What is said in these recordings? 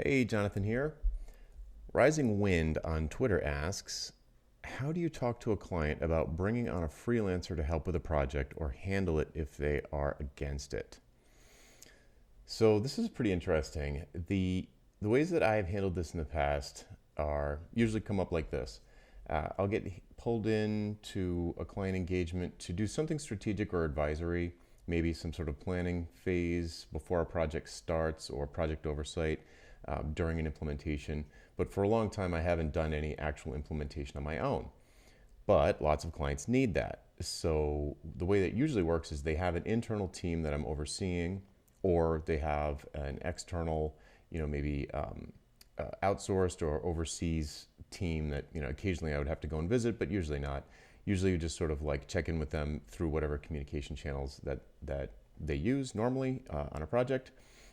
Hey, Jonathan here. Rising Wind on Twitter asks, how do you talk to a client about bringing on a freelancer to help with a project or handle it if they are against it? So this is pretty interesting. The ways that I have handled this in the past are usually come up like this. I'll get pulled into a client engagement to do something strategic or advisory, maybe some sort of planning phase before a project starts or project oversight during an implementation. But for a long time, I haven't done any actual implementation on my own. But lots of clients need that. So the way that usually works is they have an internal team that I'm overseeing, or they have an external, maybe outsourced or overseas team that occasionally I would have to go and visit, but usually not. Usually, you just sort of like check in with them through whatever communication channels that they use normally on a project.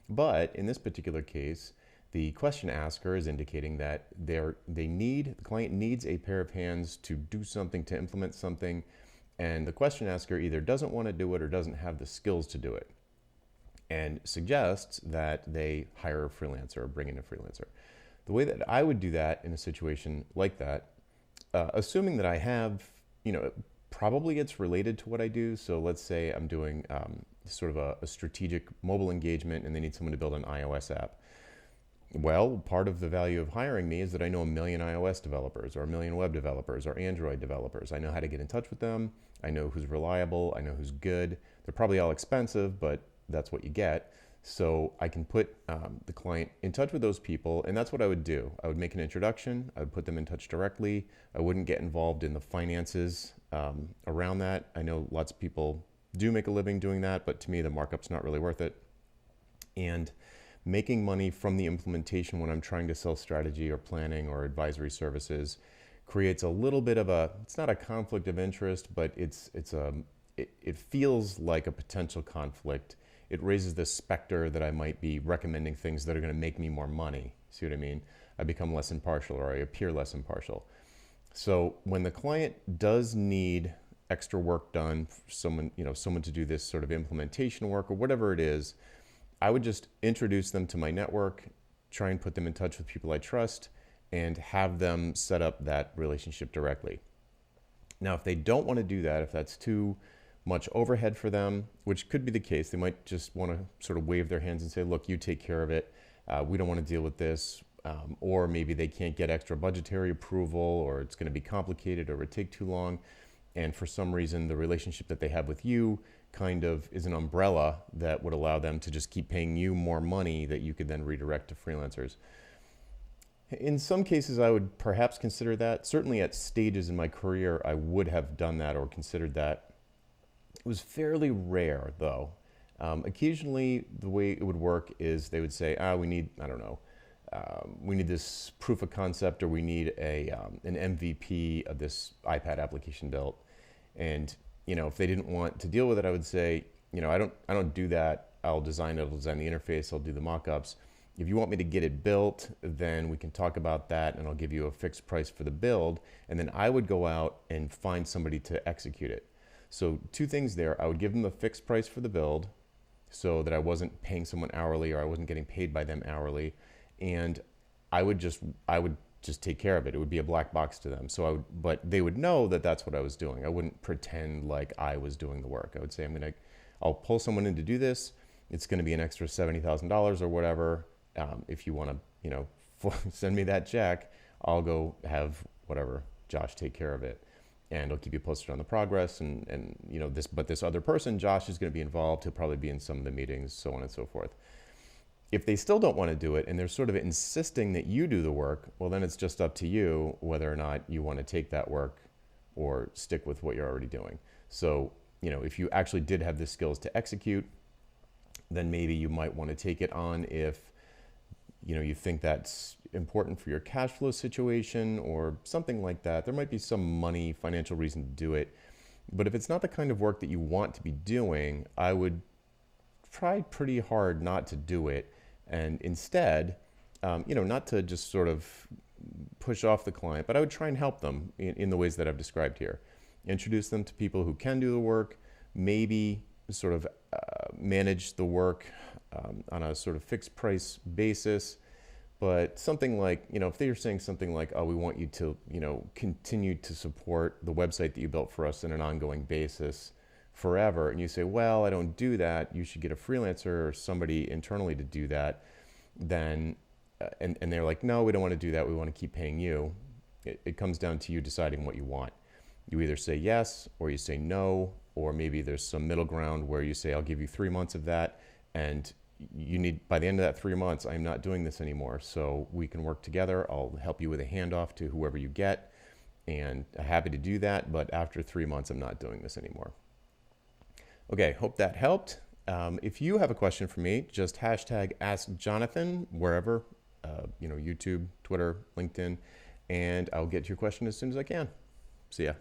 But in this particular case, the question asker is indicating that the client needs a pair of hands to do something, to implement something, and the question asker either doesn't want to do it or doesn't have the skills to do it, and suggests that they hire a freelancer or bring in a freelancer. The way that I would do that in a situation like that, assuming that I have, probably it's related to what I do. So let's say I'm doing sort of a strategic mobile engagement and they need someone to build an iOS app. Well, part of the value of hiring me is that I know a million iOS developers or a million web developers or Android developers. I know how to get in touch with them. I know who's reliable. I know who's good. They're probably all expensive, but that's what you get. So I can put the client in touch with those people, and that's what I would do. I would make an introduction. I would put them in touch directly. I wouldn't get involved in the finances around that. I know lots of people do make a living doing that, but to me, the markup's not really worth it. And making money from the implementation when I'm trying to sell strategy or planning or advisory services creates a little bit of it's not a conflict of interest, but it feels like a potential conflict. It raises this specter that I might be recommending things that are going to make me more money. See what I mean? I become less impartial, or I appear less impartial. So when the client does need extra work done, someone to do this sort of implementation work or whatever it is, I would just introduce them to my network, try and put them in touch with people I trust, and have them set up that relationship directly. Now, if they don't want to do that, if that's too much overhead for them, which could be the case, they might just want to sort of wave their hands and say, look, you take care of it. We don't want to deal with this. Or maybe they can't get extra budgetary approval, or it's going to be complicated, or it would take too long. And for some reason, the relationship that they have with you kind of is an umbrella that would allow them to just keep paying you more money that you could then redirect to freelancers. In some cases, I would perhaps consider that. Certainly at stages in my career, I would have done that or considered that. It was fairly rare, though. Occasionally, the way it would work is they would say, we need, I don't know, we need this proof of concept, or we need an MVP of this iPad application built. And if they didn't want to deal with it, I would say, I don't do that. I'll design the interface. I'll do the mock-ups. If you want me to get it built, then we can talk about that, and I'll give you a fixed price for the build. And then I would go out and find somebody to execute it. So two things there. I would give them a fixed price for the build, so that I wasn't paying someone hourly, or I wasn't getting paid by them hourly. And I would just take care of it. It would be a black box to them. But they would know that that's what I was doing. I wouldn't pretend like I was doing the work. I would say, I'll pull someone in to do this. It's going to be an extra $70,000 or whatever. If you want to, send me that check, I'll go have whatever, Josh, take care of it. And I'll keep you posted on the progress. And this other person, Josh, is going to be involved. He'll probably be in some of the meetings, so on and so forth. If they still don't want to do it and they're sort of insisting that you do the work, well, then it's just up to you whether or not you want to take that work or stick with what you're already doing. So, if you actually did have the skills to execute, then maybe you might want to take it on if, you think that's important for your cash flow situation or something like that. There might be some financial reason to do it. But if it's not the kind of work that you want to be doing, I would try pretty hard not to do it. And instead, not to just sort of push off the client, but I would try and help them in the ways that I've described here. Introduce them to people who can do the work, maybe sort of manage the work on a sort of fixed price basis, But something like, if they're saying something like, oh, we want you to, continue to support the website that you built for us on an ongoing basis forever. And you say, well, I don't do that. You should get a freelancer or somebody internally to do that. Then, and they're like, no, we don't want to do that. We want to keep paying you. It comes down to you deciding what you want. You either say yes or you say no, or maybe there's some middle ground where you say, I'll give you 3 months of that. And you need, by the end of that 3 months, I'm not doing this anymore. So we can work together. I'll help you with a handoff to whoever you get. And I'm happy to do that. But after 3 months, I'm not doing this anymore. Okay, hope that helped. If you have a question for me, just hashtag AskJonathan wherever, YouTube, Twitter, LinkedIn, and I'll get your question as soon as I can. See ya.